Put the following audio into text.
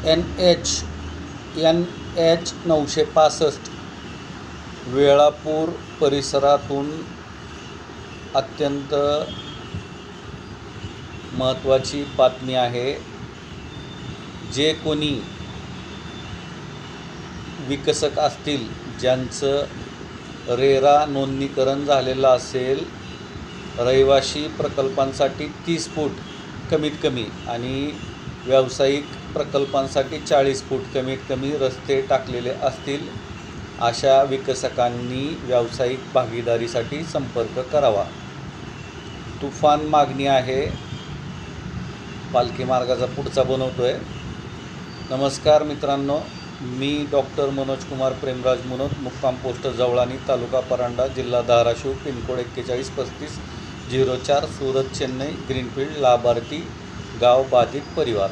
NH 965 Velapur परिसरातून अत्यंत महत्त्वाची बातमी आहे। जे कोणी विकसक असतील, ज्यांचं रेरा नोंदणीकरण झालेलं असेल, रहिवाशी प्रकल्पांसाठी 30 फूट कमीत कमी आणि व्यावसायिक प्रकल्पांसाठी 40 फूट कमीत कमी रस्ते टाकलेले असतील, अशा विकसकांनी व्यावसायिक भागीदारीसाठी संपर्क करावा। तुफान मागणी आहे। पालखी मार्गाचा पुढचा बनवतोय। नमस्कार मित्रांनो, मी डॉक्टर मनोज कुमार प्रेमराज मुनोत, मुक्काम पोस्ट जवळानी, तालुका परांडा, जिल्हा धाराशिव, पिनकोड 413504, सूरत चेन्नई, ग्रीनफील्ड, लाभार्थी गाव बाधित परिवार।